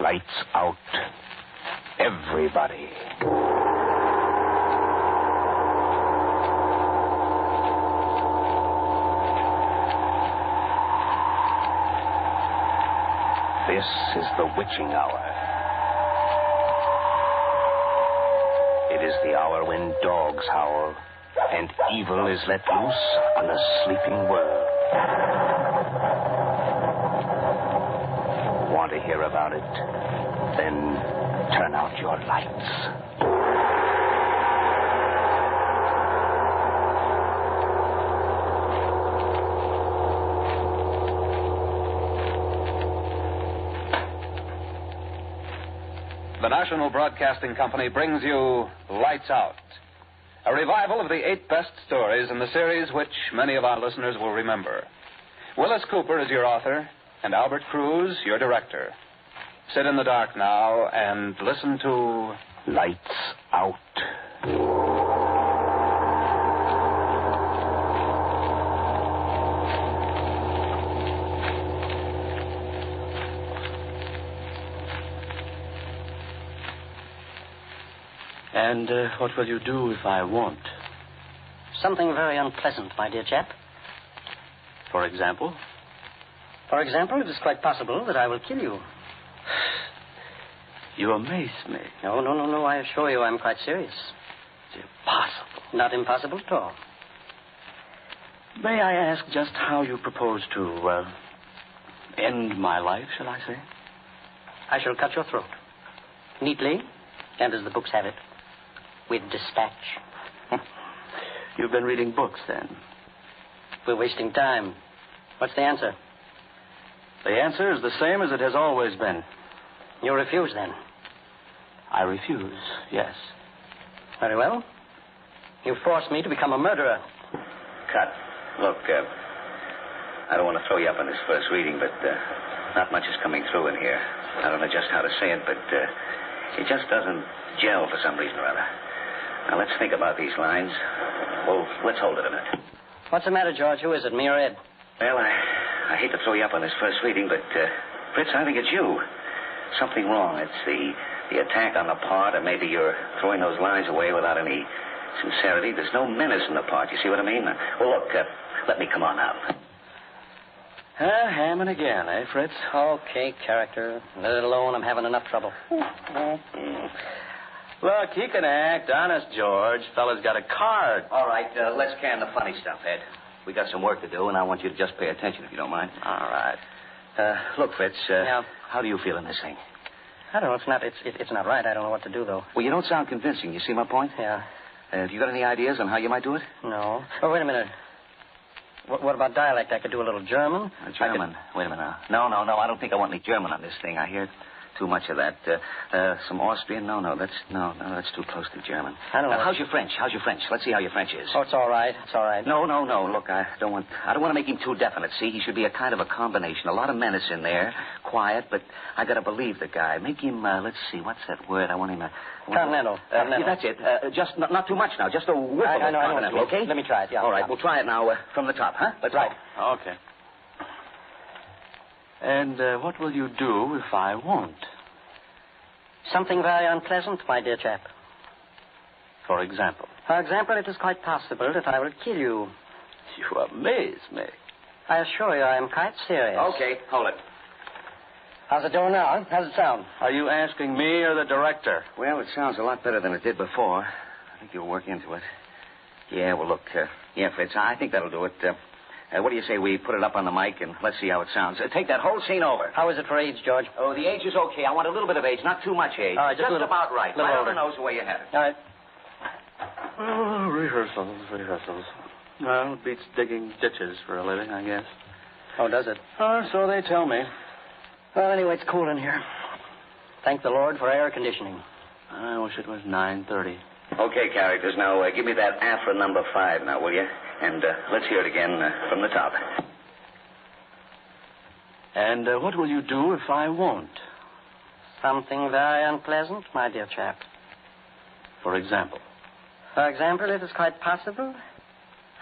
Lights out. Everybody. This is the witching hour. It is the hour when dogs howl and evil is let loose on a sleeping world. Want to hear about it? Then turn out your lights. The National Broadcasting Company brings you Lights Out, a revival of the 8 best stories in the series which many of our listeners will remember. Willis Cooper is your author, and Albert Cruz your director. Sit in the dark now and listen to Lights Out. And what will you do if I won't? Something very unpleasant, my dear chap. For example? For example, it is quite possible that I will kill you. You amaze me. No. I assure you I'm quite serious. It's impossible. Not impossible at all. May I ask just how you propose to, end my life, shall I say? I shall cut your throat. Neatly, and as the books have it, with dispatch. You've been reading books, then? We're wasting time. What's the answer? The answer is the same as it has always been. You refuse, then? I refuse, yes. Very well. You force me to become a murderer. Cut. Look, I don't want to throw you up on this first reading, but not much is coming through in here. I don't know just how to say it, but it just doesn't gel for some reason or other. Now, let's think about these lines. Well, let's hold it a minute. What's the matter, George? Who is it, me or Ed? Well, I hate to throw you up on this first reading, but, Fritz, I think it's you. Something wrong. It's the attack on the part, or maybe you're throwing those lines away without any sincerity. There's no menace in the part. You see what I mean? Well, look, let me come on out. Hammond again, eh, Fritz? Okay, character. Let it alone. I'm having enough trouble. Look, he can act. Honest, George. Fella's got a card. All right, let's can the funny stuff, Ed. We got some work to do, and I want you to just pay attention, if you don't mind. All right. Look, Fritz, Yeah. How do you feel in this thing? I don't know. It's not right. I don't know what to do, though. Well, you don't sound convincing. You see my point? Yeah. Have you got any ideas on how you might do it? No. Oh, wait a minute. What about dialect? I could do a little German. German? Wait a minute now. No. I don't think I want any German on this thing. I hear too much of that. Some Austrian? No, that's too close to German. I don't know. How's your French? Let's see how your French is. Oh, it's all right. No. Look, I don't want to make him too definite. See, he should be a kind of a combination. A lot of menace in there, quiet, but I got to believe the guy. Make him. Let's see, what's that word? I want him. Continental. Yeah, that's it. Just not too much now. Just a whiff of I know. continental. Okay. Let me try it. Yeah. All right. Yeah. We'll try it now from the top, huh? Let's right. go. Okay. And what will you do if I won't? Something very unpleasant, my dear chap. For example? For example, it is quite possible that I will kill you. You amaze me. I assure you I am quite serious. Okay, hold it. How's it doing now? How's it sound? Are you asking me or the director? Well, it sounds a lot better than it did before. I think you'll work into it. Yeah, well, look, Fritz, I think that'll do it. What do you say we put it up on the mic and let's see how it sounds? Take that whole scene over. How is it for age, George? Oh, the age is okay. I want a little bit of age, not too much age. All right, just a little, about right. Little Right older. on the nose the way you have it. All right. Oh, rehearsals. Well, it beats digging ditches for a living, I guess. Oh, does it? Oh, so they tell me. Well, anyway, it's cool in here. Thank the Lord for air conditioning. I wish it was 9:30. Okay, characters. Now, give me that Afra number 5 now, will you? And let's hear it again from the top. And what will you do if I won't? Something very unpleasant, my dear chap. For example? For example, it is quite possible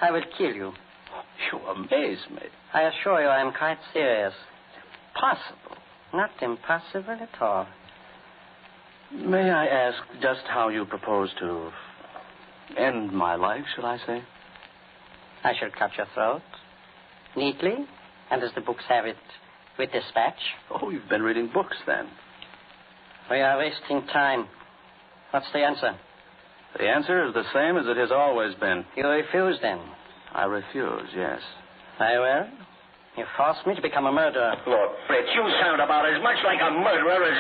I will kill you. You amaze me. I assure you I am quite serious. Possible. Not impossible at all. May I ask just how you propose to end my life, shall I say? I shall cut your throat. Neatly, and as the books have it, with dispatch. Oh, you've been reading books, then. We are wasting time. What's the answer? The answer is the same as it has always been. You refuse, then? I refuse, yes. Very well. You forced me to become a murderer. Look, Fritz, you sound about as much like a murderer as...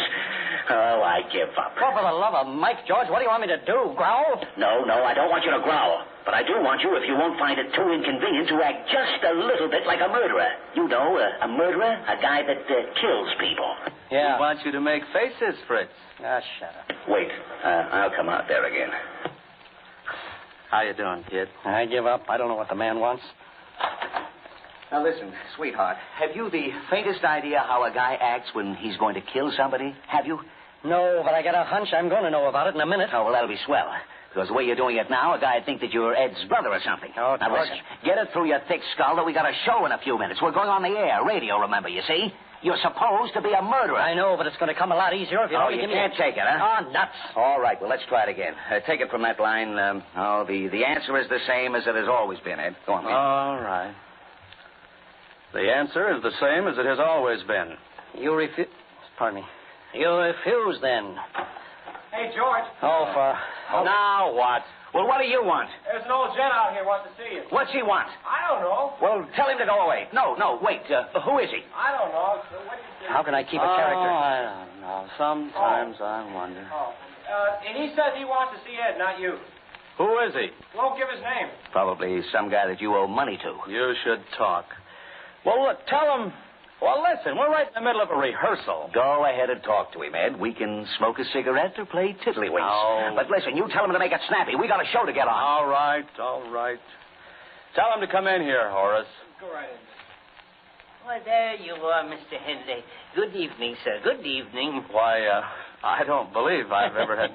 Oh, I give up. Oh, for the love of Mike, George, what do you want me to do? Growl? No, I don't want you to growl. But I do want you, if you won't find it too inconvenient, to act just a little bit like a murderer. You know, a murderer, a guy that kills people. Yeah. We want you to make faces, Fritz. Ah, shut up. Wait, I'll come out there again. How you doing, kid? I give up. I don't know what the man wants. Now, listen, sweetheart. Have you the faintest idea how a guy acts when he's going to kill somebody? Have you? No, but I got a hunch I'm going to know about it in a minute. Oh, well, that'll be swell. Because the way you're doing it now, a guy'd think that you're Ed's brother or something. Oh, now, George. listen, get it through your thick skull that we got a show in a few minutes. We're going on the air. Radio, remember, you see? You're supposed to be a murderer. I know, but it's going to come a lot easier if you only you give me... can't take it, huh? Oh, nuts. All right, well, let's try it again. Take it from that line. The answer is the same as it has always been, Ed. Go on, man. All right. The answer is the same as it has always been. You refuse... Pardon me. You refuse, then. Hey, George. Oh, for... Now what? Well, what do you want? There's an old gent out here wants to see you. What's he want? I don't know. Well, tell him to go away. No, wait. Who is he? I don't know. So what do you think? How can I keep a character? I don't know. Sometimes I wonder. Oh. And he says he wants to see Ed, not you. Who is he? Won't give his name. Probably some guy that you owe money to. You should talk. Well, look, tell him... Well, listen, we're right in the middle of a rehearsal. Go ahead and talk to him, Ed. We can smoke a cigarette or play tiddlywinks. Oh. But listen, you tell him to make it snappy. We got a show to get on. All right. Tell him to come in here, Horace. Go right in. Well, there you are, Mr. Henley. Good evening, sir. Good evening. Why, I don't believe I've ever had...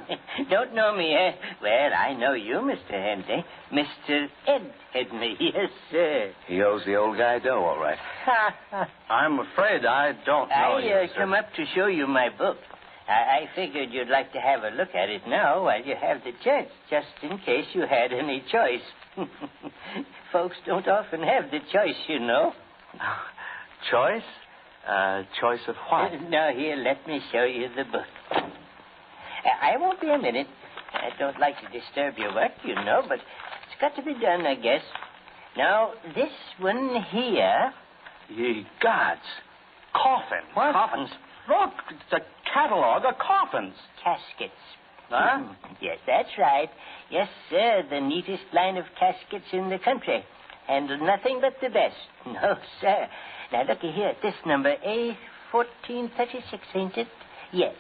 Don't know me, eh? Well, I know you, Mr. Henley. Mr. Ed Henley, yes, sir. He owes the old guy dough, all right. I'm afraid I don't know I you, sir. come up to show you my book. I figured you'd like to have a look at it now while you have the chance, just in case you had any choice. Folks don't often have the choice, you know. Choice? Choice of what? Now, here, let me show you the book. I won't be a minute. I don't like to disturb your work, you know, but it's got to be done, I guess. Now, this one here... Ye gods. Coffin. What? Coffins? Look, it's a catalog of coffins. Caskets. Huh? Yes, that's right. Yes, sir, the neatest line of caskets in the country. And nothing but the best. No, sir. Now, looky here. This number, A1436, ain't it? Yes.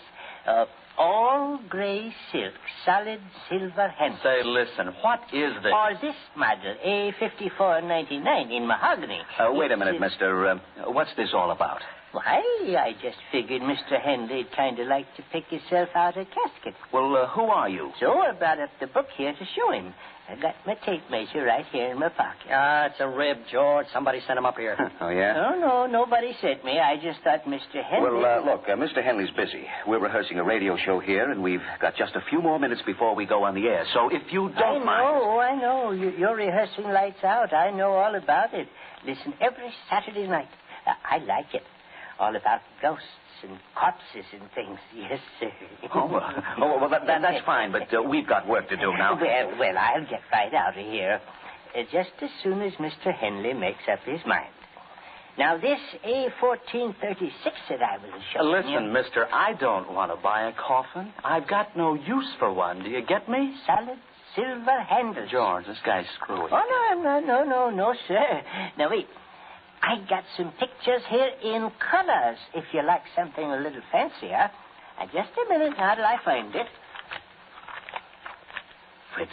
All gray silk, solid silver handle. Say, listen, what is this? Or this model, A5499 in mahogany. Wait a minute, It's, mister. What's this all about? Why, I just figured Mr. Henley'd kind of like to pick himself out a casket. Well, who are you? So I brought up the book here to show him. I got my tape measure right here in my pocket. Ah, it's a rib, George. Somebody sent him up here. Oh, yeah? No, nobody sent me. I just thought Mr. Henley... Well, look, Mr. Henley's busy. We're rehearsing a radio show here, and we've got just a few more minutes before we go on the air. So if you don't mind... I know. You're rehearsing Lights Out. I know all about it. Listen, every Saturday night. I like it. All about ghosts and corpses and things. Yes, sir. Well, that's fine, but we've got work to do now. Well, I'll get right out of here. Just as soon as Mr. Henley makes up his mind. Now, this A1436 that I was showing Listen, you... mister, I don't want to buy a coffin. I've got no use for one. Do you get me? Solid silver handles. George, this guy's screwy. Oh, no, sir. Now, wait. I got some pictures here in colors, if you like something a little fancier. Just a minute now till I find it. Fritz,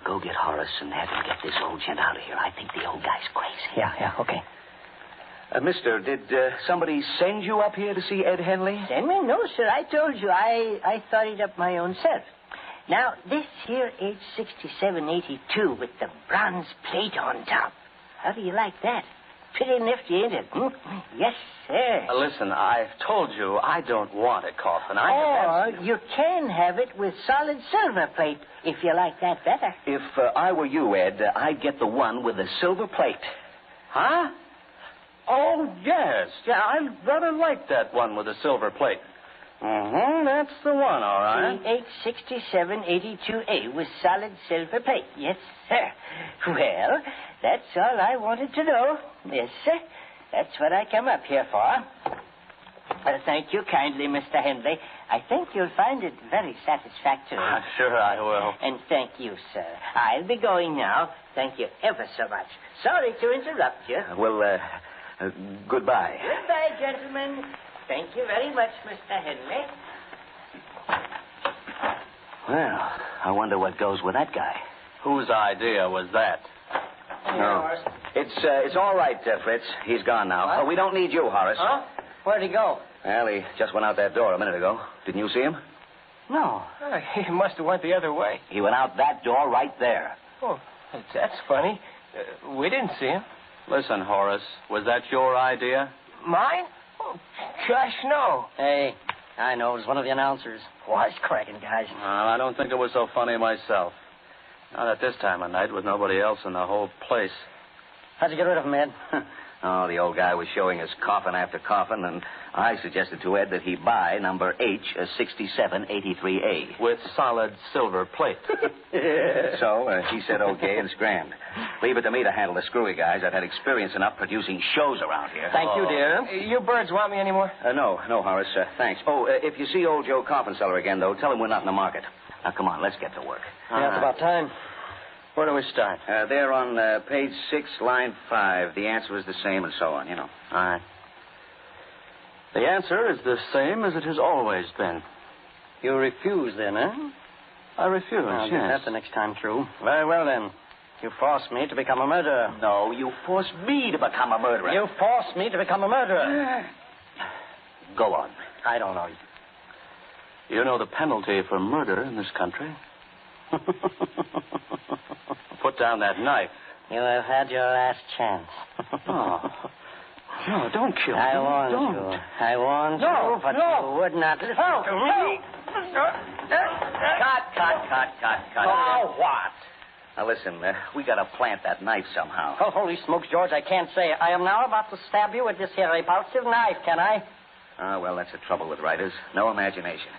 go get Horace and have him get this old gent out of here. I think the old guy's crazy. Yeah, okay. Mister, did somebody send you up here to see Ed Henley? Send me? No, sir. I told you I thought it up my own self. Now, this here age 6782 with the bronze plate on top. How do you like that? Pretty nifty, ain't it? Yes, sir. Listen, I've told you I don't want a coffin. Or you can have it with solid silver plate, if you like that better. If I were you, Ed, I'd get the one with the silver plate. Huh? Oh, yes. Yeah, I rather like that one with the silver plate. That's the one, all right. 386782A with solid silver plate. Yes, sir. Well, that's all I wanted to know. Yes, sir. That's what I come up here for. Thank you kindly, Mr. Henley. I think you'll find it very satisfactory. Sure I will. And thank you, sir. I'll be going now. Thank you ever so much. Sorry to interrupt you. Goodbye. Goodbye, gentlemen. Thank you very much, Mr. Henley. Well, I wonder what goes with that guy. Whose idea was that? No. It's all right, Fritz. He's gone now. We don't need you, Horace. Huh? Where'd he go? Well, he just went out that door a minute ago. Didn't you see him? No. He must have went the other way. He went out that door right there. Oh, that's funny. We didn't see him. Listen, Horace, was that your idea? Mine? Oh, gosh, no. Hey, I know. It was one of the announcers. Was cracking, guys. I don't think it was so funny myself. Not at this time of night with nobody else in the whole place. How'd you get rid of him, Ed? Oh, the old guy was showing us coffin after coffin, and I suggested to Ed that he buy number H6783A. With solid silver plate. So he said okay and scrammed. Leave it to me to handle the screwy guys. I've had experience enough producing shows around here. Thank you, dear. You birds want me anymore? No, Horace. Thanks. Oh, if you see old Joe Coffin Seller again, though, tell him we're not in the market. Now, come on, let's get to work. Yeah, it's about time. Where do we start? There on page 6, line 5. The answer is the same and so on, you know. All right. The answer is the same as it has always been. You refuse, then, huh? I refuse, I'll get yes. that the next time through. Very well, then. You forced me to become a murderer. No, you forced me to become a murderer. You forced me to become a murderer. Go on. I don't know. You know the penalty for murder in this country? Put down that knife. You have had your last chance. Oh. No, don't kill me. I warned don't. you. I warned you, but you would not listen to me. Cut. Oh, what? Now, listen, we got to plant that knife somehow. Oh, holy smokes, George, I can't say. I am now about to stab you with this here repulsive knife, can I? Well, that's the trouble with writers. No imagination.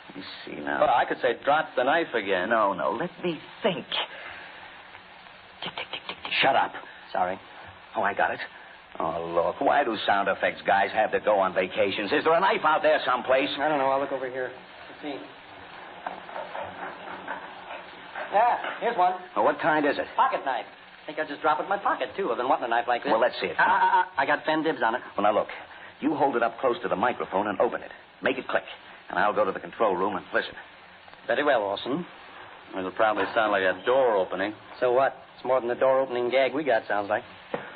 Let me see now. Well, I could say, drop the knife again. No, let me think. Tick, tick, tick, tick, tick. Shut up. Sorry. Oh, I got it. Oh, look, why do sound effects guys have to go on vacations? Is there a knife out there someplace? I don't know. I'll look over here. Let's see. Yeah, here's one. Well, what kind is it? Pocket knife. I think I'll just drop it in my pocket, too. I've been wanting a knife like this. Well, let's see it. I got 10 dibs on it. Well, now, look. You hold it up close to the microphone and open it. Make it click. And I'll go to the control room and listen. Very well, Orson. It'll probably sound like a door opening. So what? It's more than the door opening gag we got, sounds like.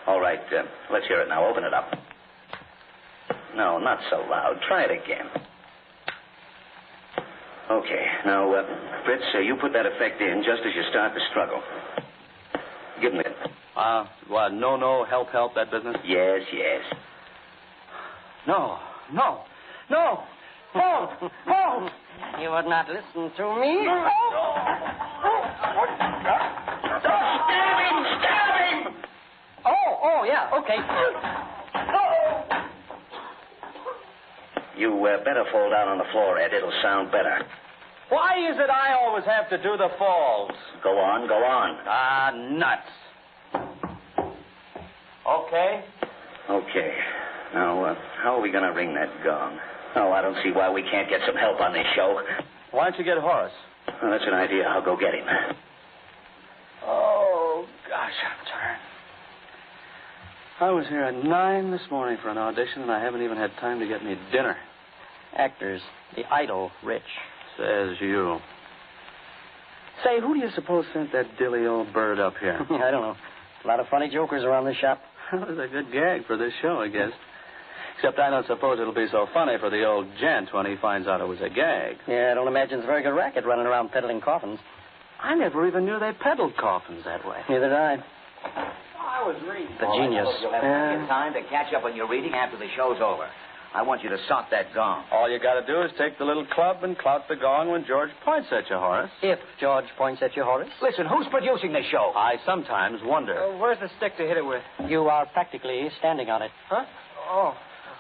All right, let's hear it now. Open it up. No, not so loud. Try it again. Okay. Now, Fritz, you put that effect in just as you start the struggle. Give me it. What, no, help, that business? Yes. No. You would not listen to me? Stab him! Oh, yeah, okay. You better fall down on the floor, Ed. It'll sound better. Why is it I always have to do the falls? Go on. Nuts. Okay. Okay. Now, how are we going to ring that gong? Oh, I don't see why we can't get some help on this show. Why don't you get Horace? Well, that's an idea. I'll go get him. Oh, gosh, I'm tired. I was here at 9 this morning for an audition, and I haven't even had time to get me dinner. Actors, the idle rich. Says you. Say, who do you suppose sent that dilly old bird up here? I don't know. A lot of funny jokers around this shop. That was a good gag for this show, I guess. Except I don't suppose it'll be so funny for the old gent when he finds out it was a gag. Yeah, I don't imagine it's a very good racket running around peddling coffins. I never even knew they peddled coffins that way. Neither did I. I was reading. The genius. Look, you'll have plenty of time to catch up on your reading after the show's over. I want you to sock that gong. All you got to do is take the little club and clout the gong when George points at you, Horace. If George points at you, Horace. Listen, who's producing this show? I sometimes wonder. Where's the stick to hit it with? You are practically standing on it. Huh? Oh.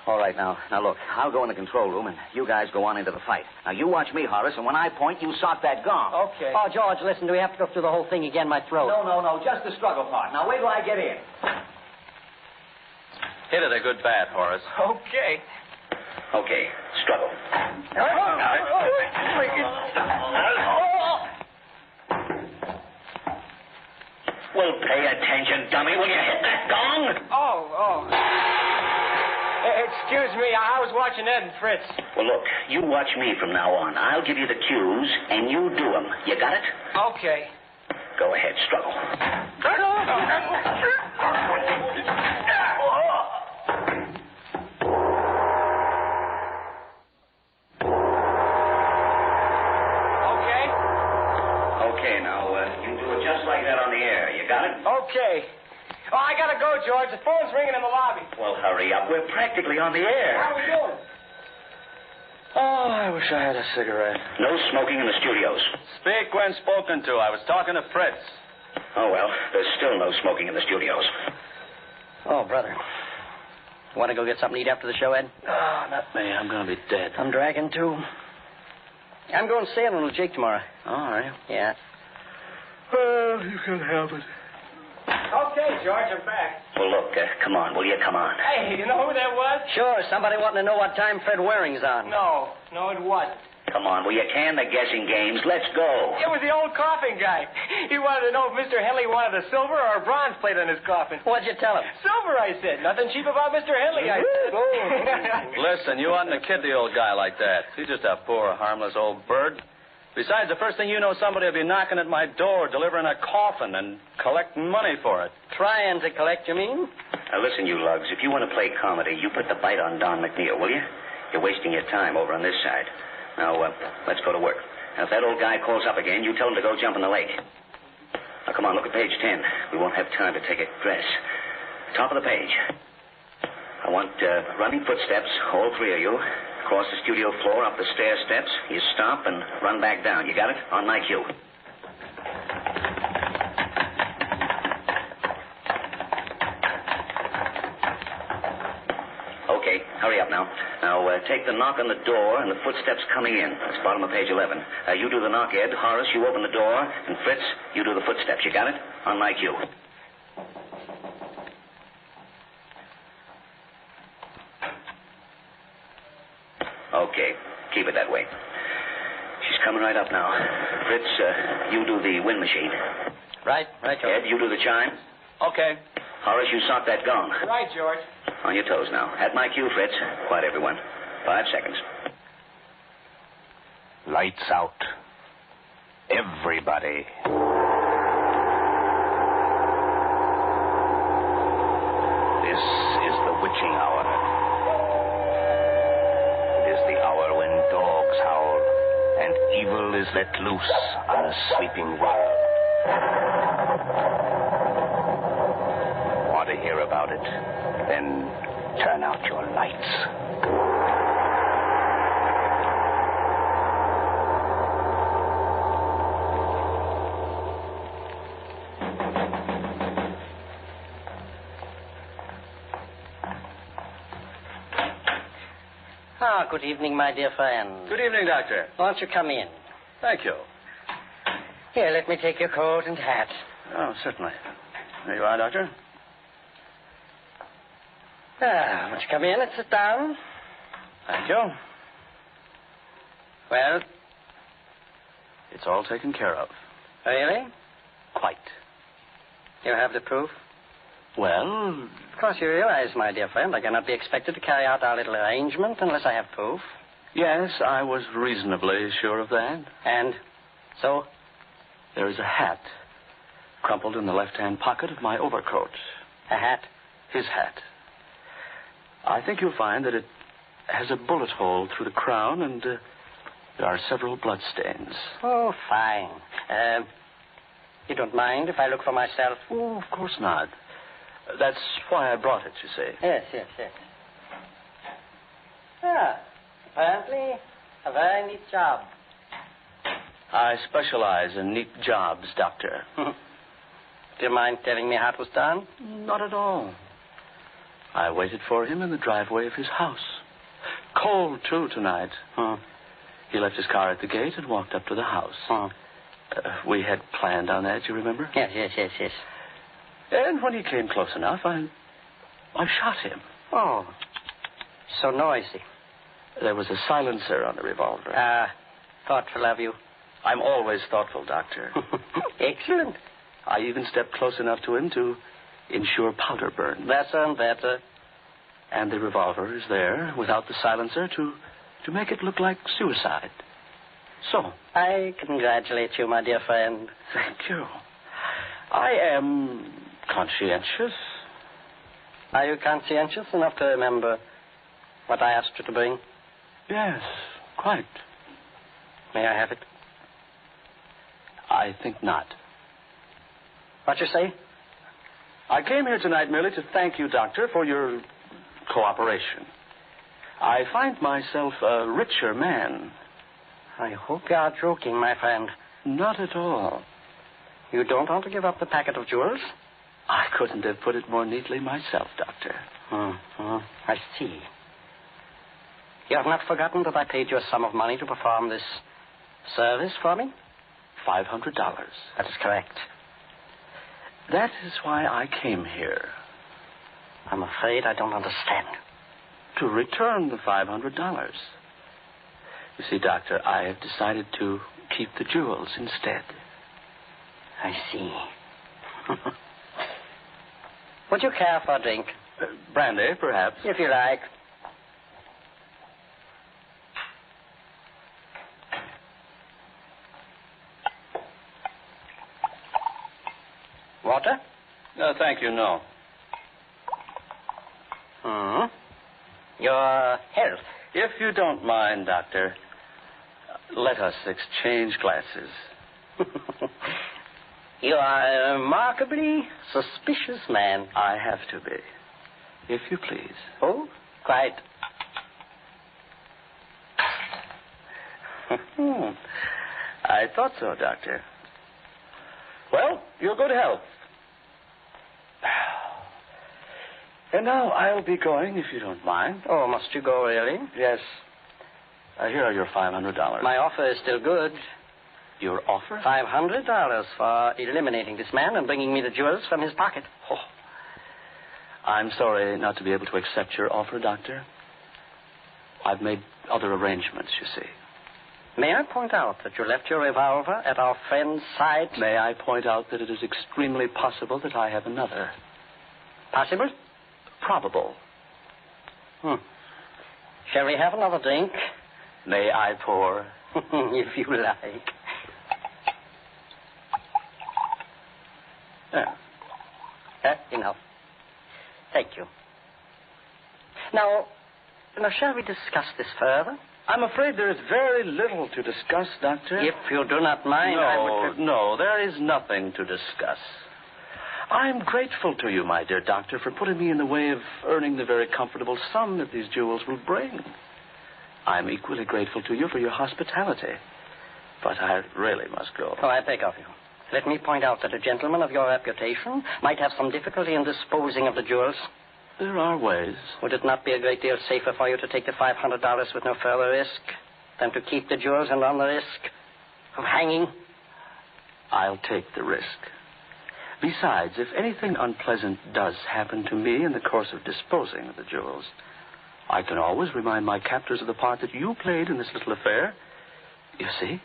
All right, now look, I'll go in the control room, and you guys go on into the fight. Now, you watch me, Horace, and when I point, you sock that gong. Okay. Oh, George, listen, do we have to go through the whole thing again? My throat. No, just the struggle part. Now, wait till I get in. Hit it a good bat, Horace. Okay. Okay, struggle. Well, pay attention, dummy. Will you hit that gong? Oh. Excuse me, I was watching Ed and Fritz. Well, look, you watch me from now on. I'll give you the cues, and you do them. You got it? Okay. Go ahead, struggle. Okay, now, you do it just like that on the air. You got it? Okay. Oh, I gotta go, George. The phone's ringing in the lobby. Well, hurry up. We're practically on the air. How are we doing? Oh, I wish I had a cigarette. No smoking in the studios. Speak when spoken to. I was talking to Fritz. Oh, well, there's still no smoking in the studios. Oh, brother. Want to go get something to eat after the show, Ed? Oh, not me. I'm going to be dead. I'm dragging, too. I'm going sailing with Jake tomorrow. Oh, are you? Yeah. Well, you can have it. Okay, George, I'm back. Well, look, come on, will you? Come on. Hey, you know who that was? Sure, somebody wanting to know what time Fred Waring's on. No, it wasn't. Come on, will you can the guessing games? Let's go. It was the old Coffin guy. He wanted to know if Mr. Henley wanted a silver or a bronze plate on his coffin. What'd you tell him? Silver, I said. Nothing cheap about Mr. Henley, I said. Listen, you oughtn't to kid the old guy like that. He's just a poor, harmless old bird. Besides, the first thing you know, somebody will be knocking at my door, delivering a coffin, and collecting money for it. Trying to collect, you mean? Now, listen, you lugs, if you want to play comedy, you put the bite on Don McNeil, will you? You're wasting your time over on this side. Now, let's go to work. Now, if that old guy calls up again, you tell him to go jump in the lake. Now, come on, look at page 10. We won't have time to take a dress. Top of the page. I want running footsteps, all three of you. Across the studio floor, up the stair steps. You stop and run back down. You got it? On my cue. Okay, hurry up now. Now, take the knock on the door and the footsteps coming in. That's bottom of page 11. You do the knock, Ed. Horace, you open the door. And Fritz, you do the footsteps. You got it? On my cue. Okay, keep it that way. She's coming right up now. Fritz, you do the wind machine. Right, George. Ed, you do the chime. Okay. Horace, you sock that gong. Right, George. On your toes now. At my cue, Fritz. Quiet, everyone. 5 seconds. Lights out. Everybody. This is the witching hour. It is the hour when dogs howl and evil is let loose on a sleeping world. Want to hear about it? Then turn out your lights. Good evening, my dear friend. Good evening, Doctor. Won't you come in? Thank you. Here, let me take your coat and hat. Oh, certainly. There you are, Doctor. Won't you come in and sit down? Thank you. Well, It's all taken care of. really? Quite. You have the proof? Well, Of course, you realize, my dear friend, I cannot be expected to carry out our little arrangement unless I have proof. yes, I was reasonably sure of that. And so? There is a hat crumpled in the left-hand pocket of my overcoat. A hat? His hat. I think you'll find that it has a bullet hole through the crown, and there are several bloodstains. Oh, fine. You don't mind if I look for myself? Oh, of course not. That's why I brought it, you see. Yes. Apparently a very neat job. I specialize in neat jobs, Doctor. Do you mind telling me how it was done? Not at all. I waited for him in the driveway of his house. Cold, too, tonight. He left his car at the gate and walked up to the house. We had planned on that, you remember? Yes. And when he came close enough, I shot him. Oh, so noisy. There was a silencer on the revolver. Thoughtful of you. I'm always thoughtful, Doctor. Excellent. I even stepped close enough to him to ensure powder burn. Better and better. And the revolver is there, without the silencer, to make it look like suicide. So. I congratulate you, my dear friend. Thank you. I am conscientious. Are you conscientious enough to remember what I asked you to bring? Yes, quite. May I have it? I think not. What you say? I came here tonight merely to thank you, Doctor, for your cooperation. I find myself a richer man. I hope you are joking, my friend. Not at all. You don't want to give up the packet of jewels? I couldn't have put it more neatly myself, Doctor. I see. You have not forgotten that I paid you a sum of money to perform this service for me? $500. That is correct. That is why I came here. I'm afraid I don't understand. To return the $500. You see, Doctor, I have decided to keep the jewels instead. I see. Would you care for a drink? Brandy, perhaps. If you like. Water? Thank you, no. Your health. If you don't mind, Doctor, let us exchange glasses. You are a remarkably suspicious man. I have to be, if you please. Oh, quite. I thought so, Doctor. Well, your good health. And now I'll be going, if you don't mind. Oh, must you go, really? Yes. Here are your $500. My offer is still good. Your offer? $500 for eliminating this man and bringing me the jewels from his pocket. Oh. I'm sorry not to be able to accept your offer, Doctor. I've made other arrangements, you see. May I point out that you left your revolver at our friend's side? May I point out that it is extremely possible that I have another? Possible? Probable. Shall we have another drink? May I pour? If you like. Enough. Thank you. Now, shall we discuss this further? I'm afraid there is very little to discuss, Doctor. If you do not mind, I would... No, there is nothing to discuss. I'm grateful to you, my dear doctor, for putting me in the way of earning the very comfortable sum that these jewels will bring. I'm equally grateful to you for your hospitality. But I really must go. Oh, I beg of you. Let me point out that a gentleman of your reputation might have some difficulty in disposing of the jewels. There are ways. Would it not be a great deal safer for you to take the $500 with no further risk than to keep the jewels and run the risk of hanging? I'll take the risk. Besides, if anything unpleasant does happen to me in the course of disposing of the jewels, I can always remind my captors of the part that you played in this little affair. You see?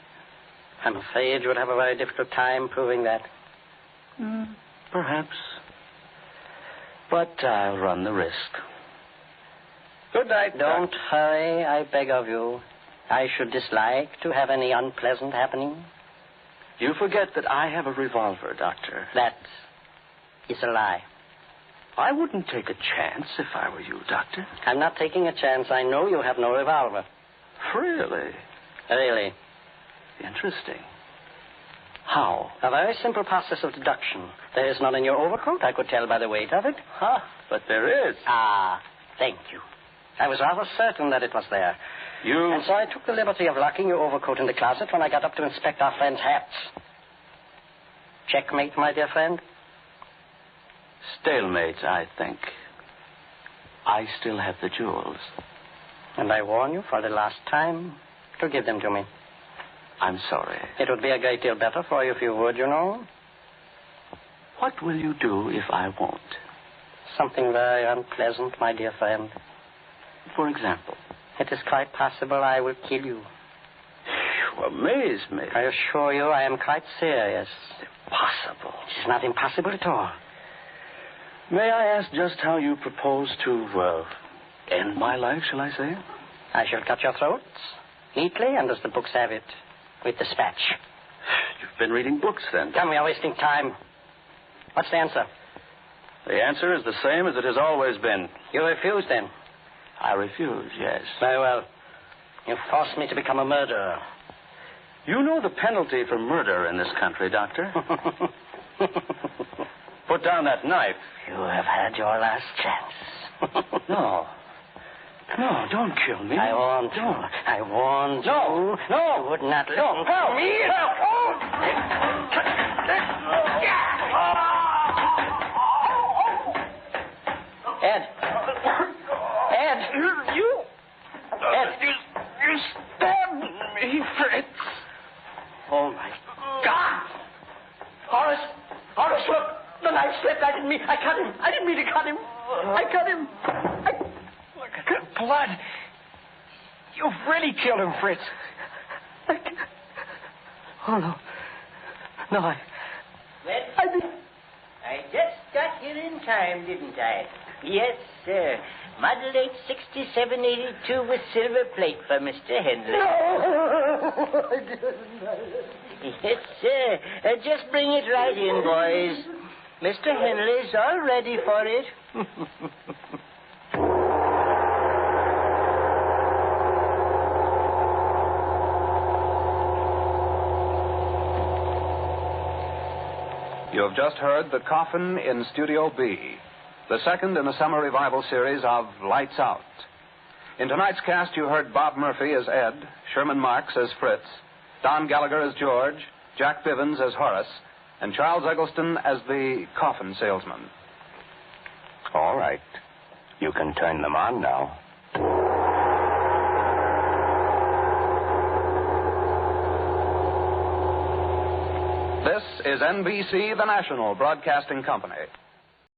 I'm afraid you would have a very difficult time proving that. Perhaps. But I'll run the risk. Good night. Don't hurry, I beg of you. I should dislike to have any unpleasant happening. You forget that I have a revolver, Doctor. That is a lie. I wouldn't take a chance if I were you, Doctor. I'm not taking a chance. I know you have no revolver. Really? Really. Interesting. How? A very simple process of deduction. There is none in your overcoat. I could tell by the weight of it. But there is. Ah, thank you. I was rather certain that it was there. And so I took the liberty of locking your overcoat in the closet when I got up to inspect our friend's hats. Checkmate, my dear friend. Stalemate, I think. I still have the jewels. And I warn you for the last time to give them to me. I'm sorry. It would be a great deal better for you if you would, you know. What will you do if I won't? Something very unpleasant, my dear friend. For example? It is quite possible I will kill you. You amaze me. I assure you I am quite serious. Impossible. It is not impossible at all. May I ask just how you propose to, end my life, shall I say? I shall cut your throats, neatly and as the books have it, with dispatch. You've been reading books, then. Come, we are wasting time. What's the answer? The answer is the same as it has always been. You refuse, then? I refuse, yes. Very well. You force me to become a murderer. You know the penalty for murder in this country, Doctor. Put down that knife. You have had your last chance. No. No, don't kill me. I warned you. I warned you. No. You would not listen No. to me. Ed. You stabbed me, Fritz. Oh, my God. Horace, look. The knife slipped. I didn't mean to cut him. I cut him. Look at the blood. You've really killed him, Fritz. Oh, no. No, Well, I just got here in time, didn't I? Yes, sir. Model 86782 with silver plate for Mr. Henley. No. Yes, sir. Just bring it right in, boys. Mr. Henley's all ready for it. You have just heard The Coffin in Studio B, the second in the summer revival series of Lights Out. In tonight's cast, you heard Bob Murphy as Ed, Sherman Marks as Fritz, Don Gallagher as George, Jack Bivens as Horace, and Charles Eggleston as the coffin salesman. All right. You can turn them on now. This is NBC, the national broadcasting company.